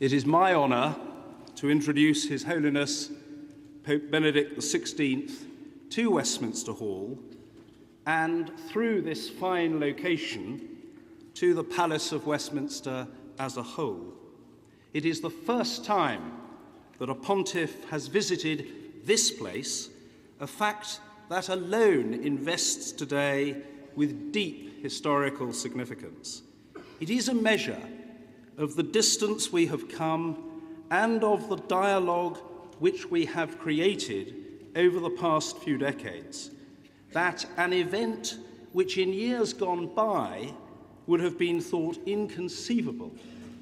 It is my honour to introduce His Holiness Pope Benedict XVI to Westminster Hall and through this fine location to the Palace of Westminster as a whole. It is the first time that a pontiff has visited this place, a fact that alone invests today with deep historical significance. It is a measure of the distance we have come and of the dialogue which we have created over the past few decades, that an event which in years gone by would have been thought inconceivable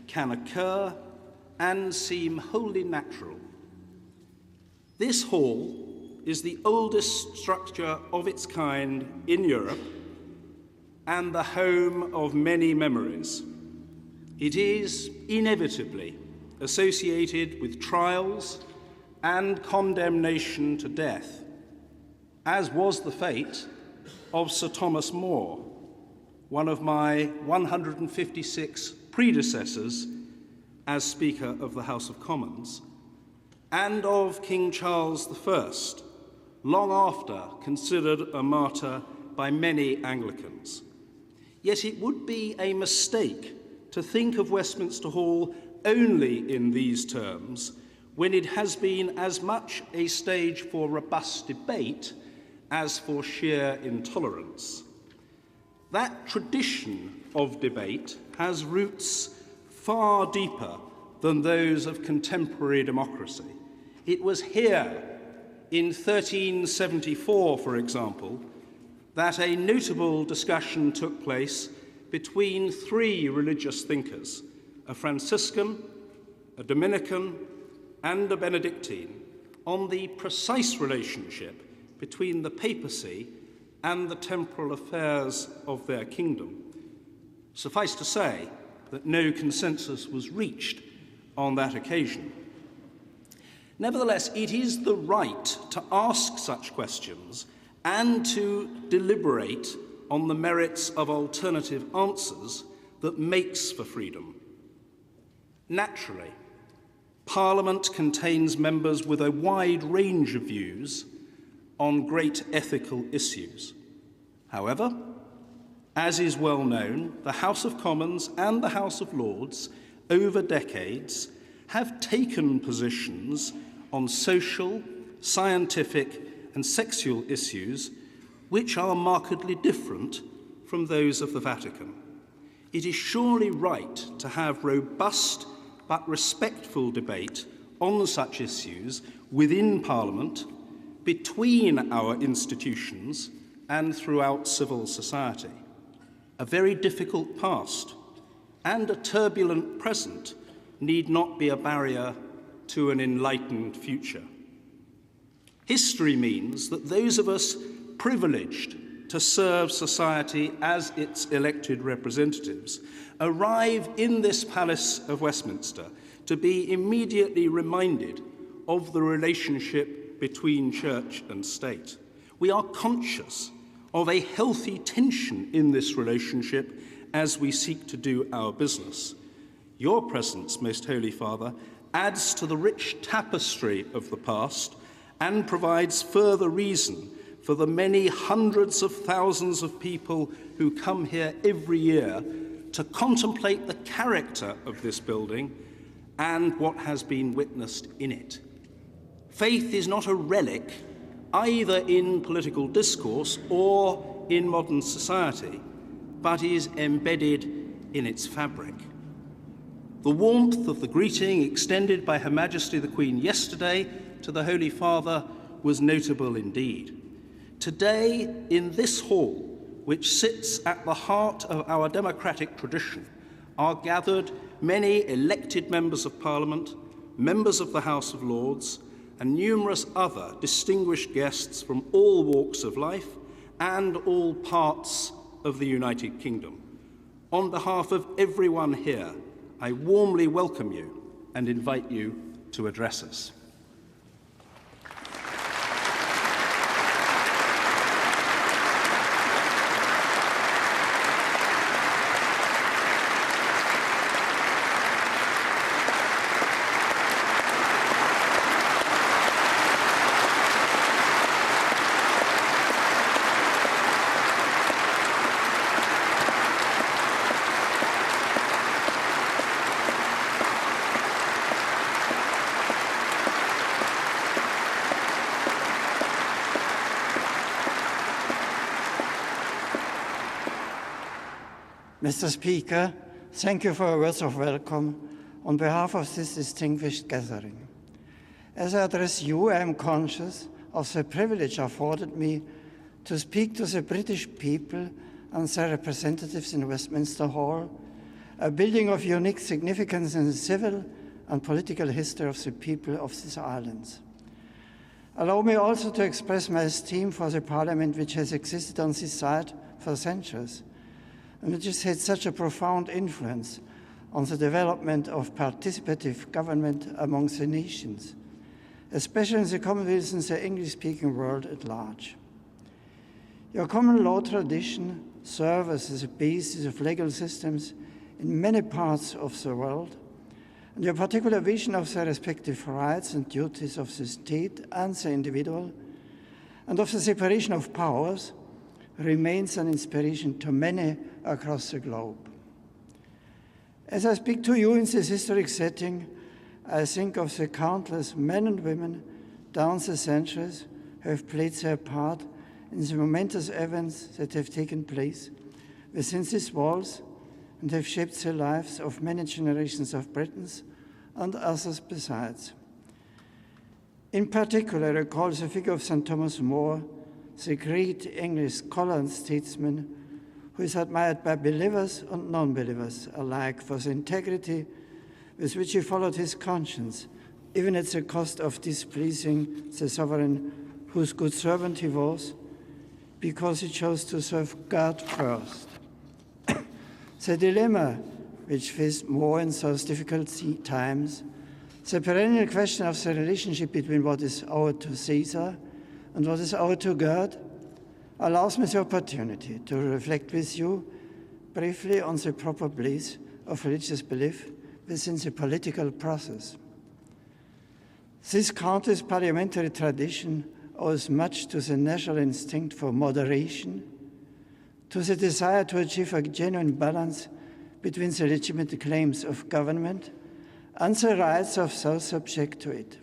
can occur and seem wholly natural. This hall is the oldest structure of its kind in Europe and the home of many memories. It is inevitably associated with trials and condemnation to death, as was the fate of Sir Thomas More, one of my 156 predecessors as Speaker of the House of Commons, and of King Charles I, long after considered a martyr by many Anglicans. Yet it would be a mistake to think of Westminster Hall only in these terms when it has been as much a stage for robust debate as for sheer intolerance. That tradition of debate has roots far deeper than those of contemporary democracy. It was here in 1374, for example, that a notable discussion took place between three religious thinkers, a Franciscan, a Dominican, and a Benedictine, on the precise relationship between the papacy and the temporal affairs of their kingdom. Suffice to say that no consensus was reached on that occasion. Nevertheless, it is the right to ask such questions and to deliberate on the merits of alternative answers that makes for freedom. Naturally, Parliament contains members with a wide range of views on great ethical issues. However, as is well known, the House of Commons and the House of Lords over decades have taken positions on social, scientific, and sexual issues which are markedly different from those of the Vatican. It is surely right to have robust but respectful debate on such issues within Parliament, between our institutions, and throughout civil society. A very difficult past and a turbulent present need not be a barrier to an enlightened future. History means that those of us privileged to serve society as its elected representatives arrive in this Palace of Westminster to be immediately reminded of the relationship between church and state. We are conscious of a healthy tension in this relationship as we seek to do our business. Your presence, Most Holy Father, adds to the rich tapestry of the past and provides further reason for the many hundreds of thousands of people who come here every year to contemplate the character of this building and what has been witnessed in it. Faith is not a relic either in political discourse or in modern society, but is embedded in its fabric. The warmth of the greeting extended by Her Majesty the Queen yesterday to the Holy Father was notable indeed. Today, in this hall, which sits at the heart of our democratic tradition, are gathered many elected members of Parliament, members of the House of Lords, and numerous other distinguished guests from all walks of life and all parts of the United Kingdom. On behalf of everyone here, I warmly welcome you and invite you to address us. Mr. Speaker, thank you for your words of welcome on behalf of this distinguished gathering. As I address you, I am conscious of the privilege afforded me to speak to the British people and their representatives in Westminster Hall, a building of unique significance in the civil and political history of the people of these islands. Allow me also to express my esteem for the Parliament which has existed on this side for centuries, and which has had such a profound influence on the development of participative government amongst the nations, especially in the Commonwealth and the English-speaking world at large. Your common law tradition serves as a basis of legal systems in many parts of the world, and your particular vision of the respective rights and duties of the state and the individual, and of the separation of powers, remains an inspiration to many across the globe. As I speak to you in this historic setting, I think of the countless men and women down the centuries who have played their part in the momentous events that have taken place within these walls and have shaped the lives of many generations of Britons and others besides. In particular, I recall the figure of St. Thomas More, the great English scholar and statesman who is admired by believers and non-believers alike for the integrity with which he followed his conscience, even at the cost of displeasing the sovereign whose good servant he was, because he chose to serve God first. The dilemma which faced More in those difficult times, the perennial question of the relationship between what is owed to Caesar and what is owed to God, allows me the opportunity to reflect with you briefly on the proper place of religious belief within the political process. This country's parliamentary tradition owes much to the natural instinct for moderation, to the desire to achieve a genuine balance between the legitimate claims of government and the rights of those subject to it.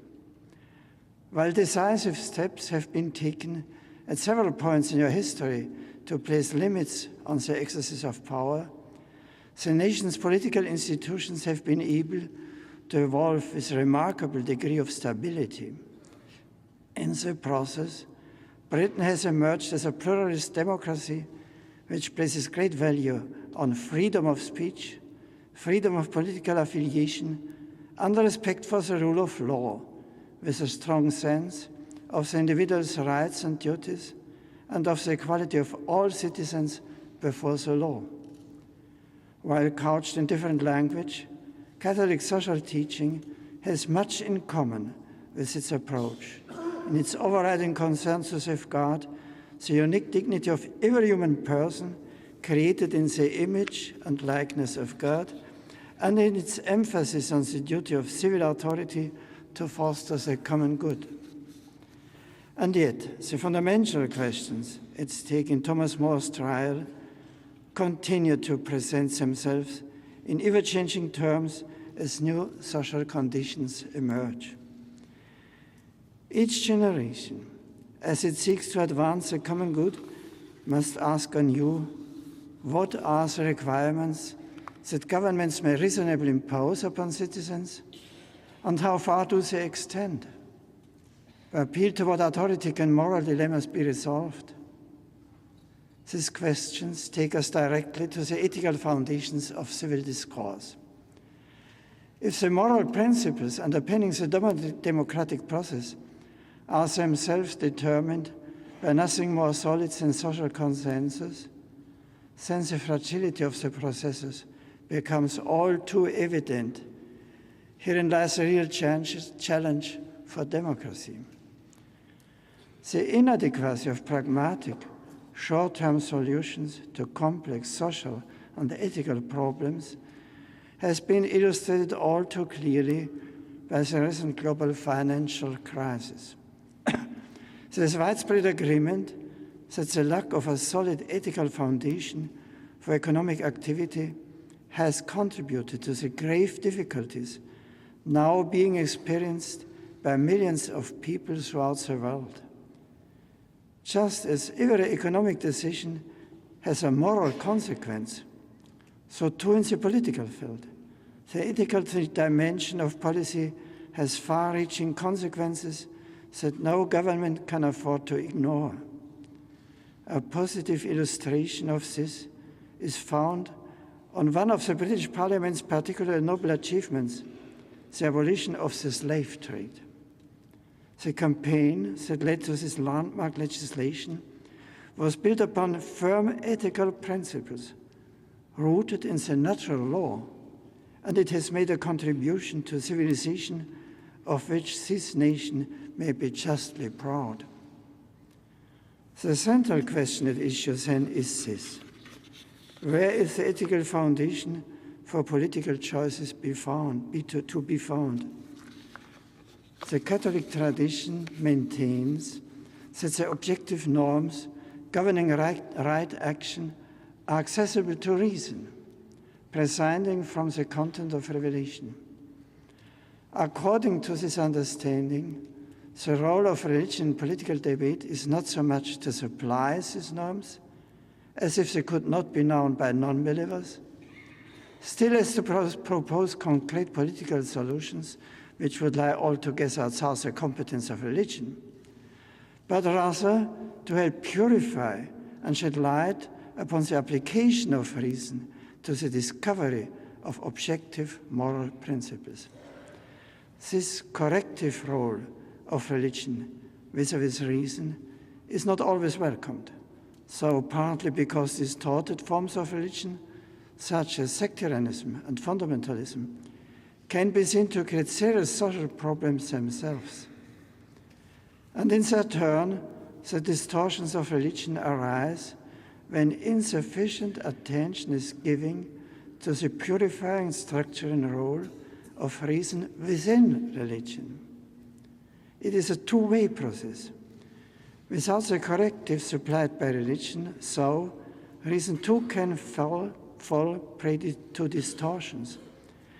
While decisive steps have been taken at several points in your history to place limits on the exercise of power, the nation's political institutions have been able to evolve with a remarkable degree of stability. In the process, Britain has emerged as a pluralist democracy which places great value on freedom of speech, freedom of political affiliation, and respect for the rule of law, with a strong sense of the individual's rights and duties and of the equality of all citizens before the law. While couched in different language, Catholic social teaching has much in common with its approach in its overriding concern to safeguard the unique dignity of every human person created in the image and likeness of God, and in its emphasis on the duty of civil authority to foster the common good. And yet, the fundamental questions at stake in Thomas More's trial continue to present themselves in ever-changing terms as new social conditions emerge. Each generation, as it seeks to advance the common good, must ask anew, what are the requirements that governments may reasonably impose upon citizens, and how far do they extend? The appeal to what authority can moral dilemmas be resolved? These questions take us directly to the ethical foundations of civil discourse. If the moral principles underpinning the democratic process are themselves determined by nothing more solid than social consensus, then the fragility of the processes becomes all too evident. Herein lies a real challenge for democracy. The inadequacy of pragmatic, short-term solutions to complex social and ethical problems has been illustrated all too clearly by the recent global financial crisis. There is widespread agreement that the lack of a solid ethical foundation for economic activity has contributed to the grave difficulties now being experienced by millions of people throughout the world. Just as every economic decision has a moral consequence, So too in the political field. The ethical dimension of policy has far-reaching consequences that no government can afford to ignore. A positive illustration of this is found on one of the British Parliament's particular noble achievements, the abolition of the slave trade. The campaign that led to this landmark legislation was built upon firm ethical principles rooted in the natural law, and it has made a contribution to civilization of which this nation may be justly proud. The central question at issue then is this: where is the ethical foundation for political choices to be found? The Catholic tradition maintains that the objective norms governing right action are accessible to reason, presiding from the content of revelation. According to this understanding, the role of religion in political debate is not so much to supply these norms, as if they could not be known by non-believers, still as to propose concrete political solutions which would lie altogether outside the competence of religion, but rather to help purify and shed light upon the application of reason to the discovery of objective moral principles. This corrective role of religion vis-à-vis reason is not always welcomed, so partly because distorted forms of religion, such as sectarianism and fundamentalism, can be seen to create serious social problems themselves. And in their turn, the distortions of religion arise when insufficient attention is given to the purifying structure and role of reason within religion. It is a two-way process. Without the corrective supplied by religion, so reason too can fall prey to distortions,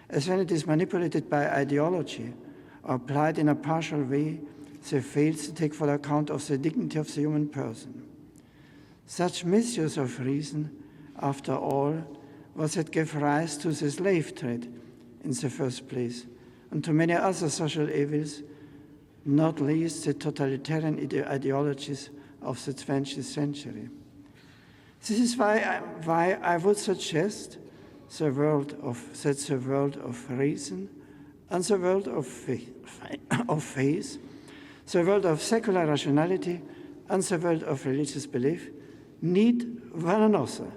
as when it is manipulated by ideology or applied in a partial way that fails to take full account of the dignity of the human person. Such misuse of reason, after all, was what gave rise to the slave trade in the first place, and to many other social evils, not least the totalitarian ideologies of the 20th century. This is why I would suggest the world of reason and the world of faith, the world of secular rationality and the world of religious belief need one another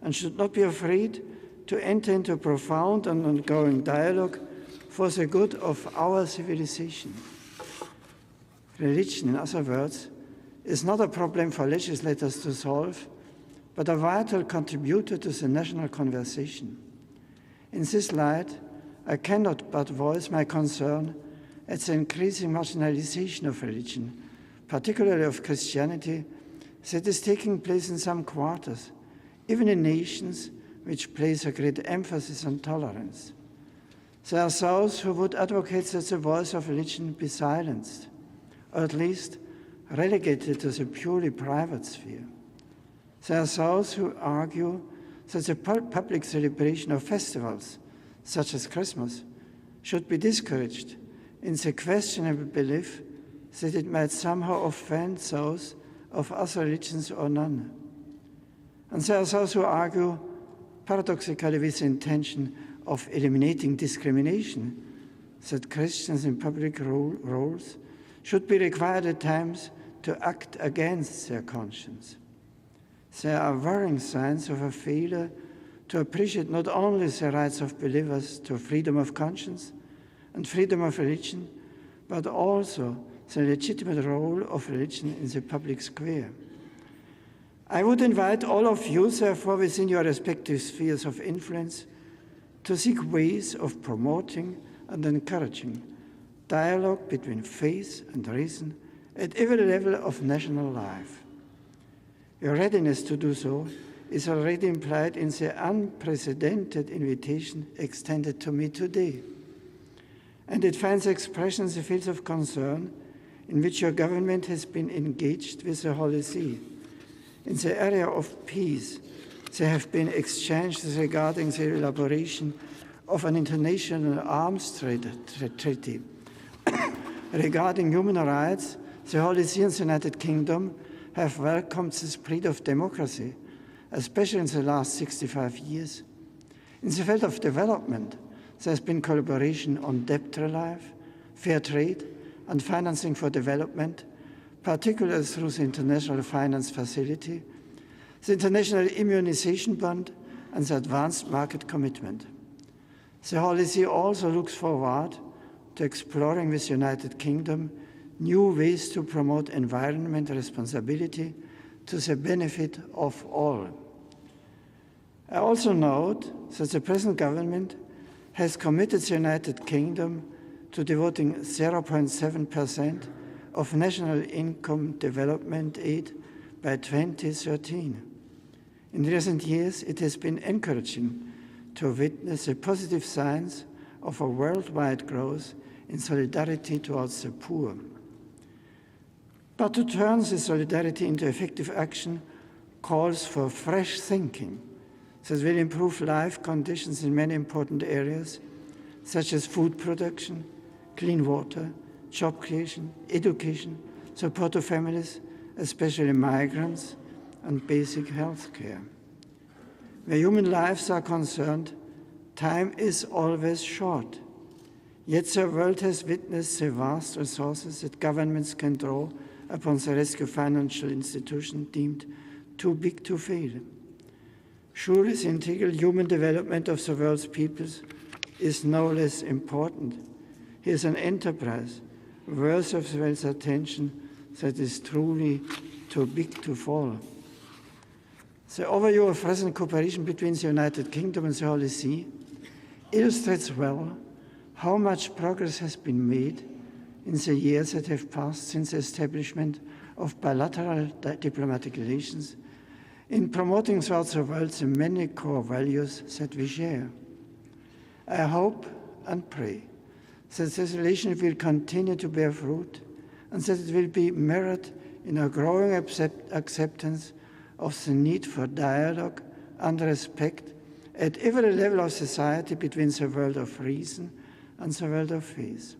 and should not be afraid to enter into profound and ongoing dialogue for the good of our civilization. Religion, in other words, is not a problem for legislators to solve, but a vital contributor to the national conversation. In this light, I cannot but voice my concern at the increasing marginalization of religion, particularly of Christianity, that is taking place in some quarters, even in nations which place a great emphasis on tolerance. There are those who would advocate that the voice of religion be silenced, or at least relegated to the purely private sphere. There are those who argue that the public celebration of festivals, such as Christmas, should be discouraged in the questionable belief that it might somehow offend those of other religions or none. And there are those who argue, paradoxically with the intention of eliminating discrimination, that Christians in public roles should be required at times to act against their conscience. There are worrying signs of a failure to appreciate not only the rights of believers to freedom of conscience and freedom of religion, but also the legitimate role of religion in the public square. I would invite all of you, therefore, within your respective spheres of influence, to seek ways of promoting and encouraging dialogue between faith and reason at every level of national life. Your readiness to do so is already implied in the unprecedented invitation extended to me today, and it finds expression in the fields of concern in which your government has been engaged with the Holy See, in the area of peace, there have been exchanges regarding the elaboration of an international arms treaty. Regarding human rights, the Holy See and the United Kingdom have welcomed the spread of democracy, especially in the last 65 years. In the field of development, there has been collaboration on debt relief, fair trade, and financing for development, particularly through the International Finance Facility, the International Immunization Bond, and the Advanced Market Commitment. The Holy See also looks forward to exploring with the United Kingdom new ways to promote environmental responsibility to the benefit of all. I also note that the present government has committed the United Kingdom to devoting 0.7% of national income development aid by 2013. In recent years, it has been encouraging to witness the positive signs of a worldwide growth in solidarity towards the poor. But to turn this solidarity into effective action calls for fresh thinking that will improve life conditions in many important areas, such as food production, clean water, job creation, education, support to families, especially migrants, and basic health care. Where human lives are concerned, time is always short. Yet the world has witnessed the vast resources that governments can draw upon the rescue financial institution deemed too big to fail. Surely the integral human development of the world's peoples is no less important. It is an enterprise worth of the world's attention that is truly too big to fall. The overview of present cooperation between the United Kingdom and the Holy See illustrates well how much progress has been made in the years that have passed since the establishment of bilateral diplomatic relations in promoting throughout the world the many core values that we share. I hope and pray that this relation will continue to bear fruit and that it will be mirrored in a growing acceptance of the need for dialogue and respect at every level of society between the world of reason and the world of faith.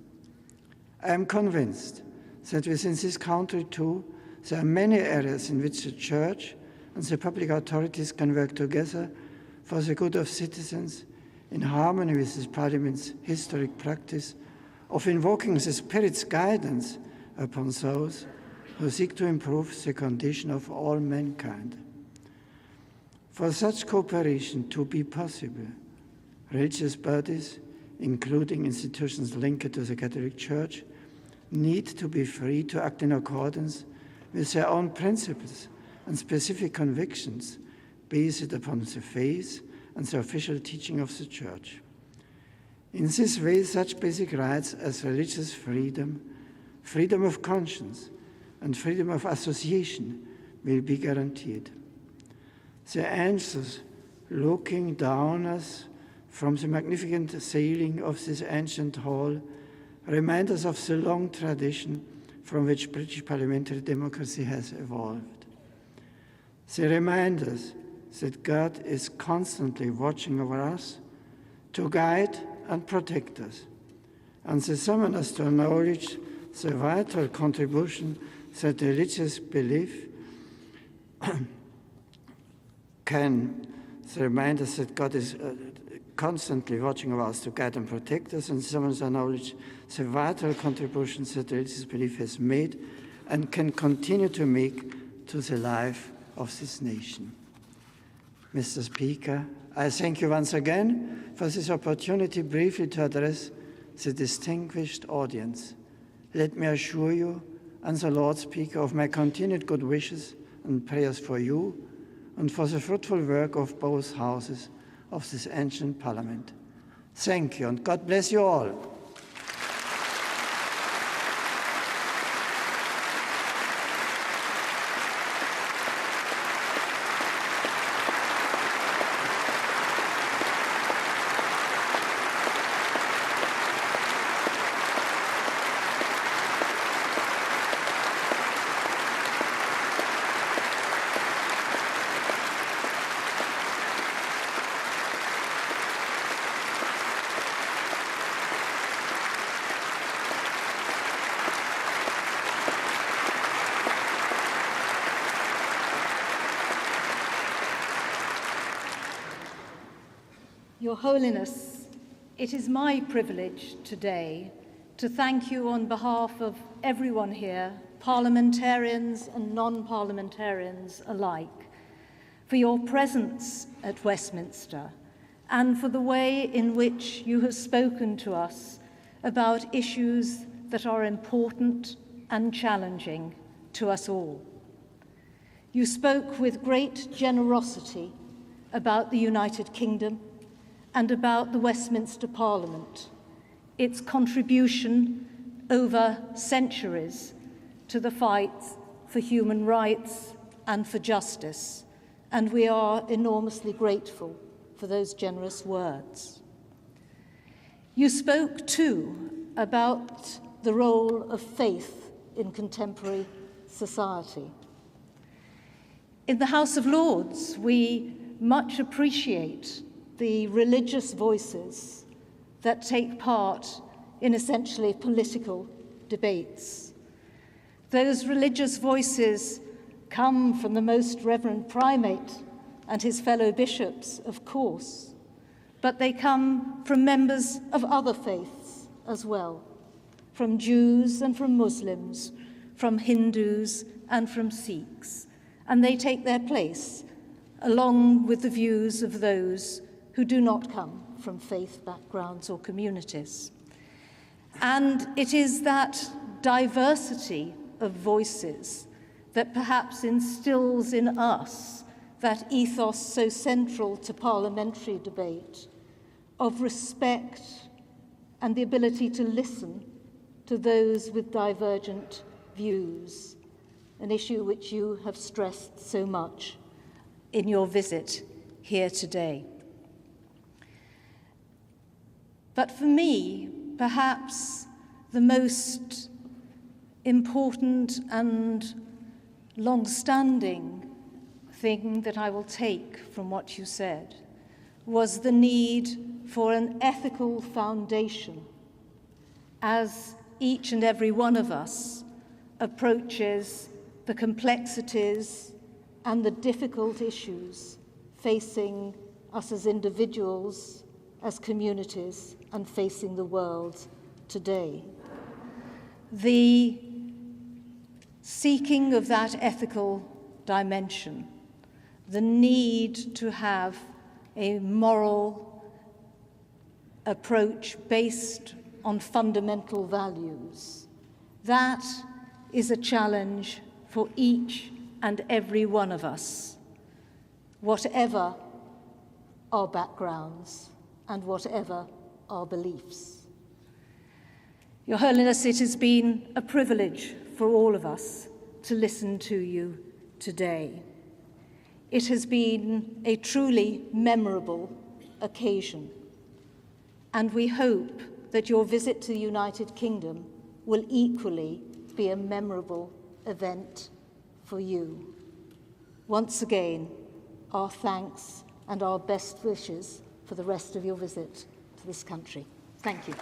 I am convinced that within this country too, there are many areas in which the Church and the public authorities can work together for the good of citizens in harmony with this Parliament's historic practice of invoking the Spirit's guidance upon those who seek to improve the condition of all mankind. For such cooperation to be possible, religious bodies, including institutions linked to the Catholic Church, need to be free to act in accordance with their own principles and specific convictions based upon the faith and the official teaching of the Church. In this way, such basic rights as religious freedom, freedom of conscience, and freedom of association will be guaranteed. The answers looking down us from the magnificent ceiling of this ancient hall remind us of the long tradition from which British parliamentary democracy has evolved. They remind us that God is constantly watching over us to guide and protect us, and they summon us to acknowledge the vital contribution that religious belief can remind us that God is constantly watching over us to guide and protect us, and summon us to acknowledge the vital contributions that religious belief has made and can continue to make to the life of this nation. Mr. Speaker, I thank you once again for this opportunity briefly to address the distinguished audience. Let me assure you and the Lord Speaker of my continued good wishes and prayers for you and for the fruitful work of both houses of this ancient Parliament. Thank you, and God bless you all. Your Holiness, it is my privilege today to thank you on behalf of everyone here, parliamentarians and non-parliamentarians alike, for your presence at Westminster and for the way in which you have spoken to us about issues that are important and challenging to us all. You spoke with great generosity about the United Kingdom and about the Westminster Parliament, its contribution over centuries to the fight for human rights and for justice, and we are enormously grateful for those generous words. You spoke too about the role of faith in contemporary society. In the House of Lords, we much appreciate the religious voices that take part in essentially political debates. Those religious voices come from the Most Reverend Primate and his fellow bishops, of course, but they come from members of other faiths as well, from Jews and from Muslims, from Hindus and from Sikhs, and they take their place along with the views of those who do not come from faith backgrounds or communities. And it is that diversity of voices that perhaps instills in us that ethos so central to parliamentary debate of respect and the ability to listen to those with divergent views, an issue which you have stressed so much in your visit here today. But for me, perhaps the most important and long-standing thing that I will take from what you said was the need for an ethical foundation as each and every one of us approaches the complexities and the difficult issues facing us as individuals, as communities, and facing the world today. The seeking of that ethical dimension, the need to have a moral approach based on fundamental values, that is a challenge for each and every one of us, whatever our backgrounds and whatever our beliefs. Your Holiness, it has been a privilege for all of us to listen to you today. It has been a truly memorable occasion, and we hope that your visit to the United Kingdom will equally be a memorable event for you. Once again, our thanks and our best wishes for the rest of your visit to this country. Thank you.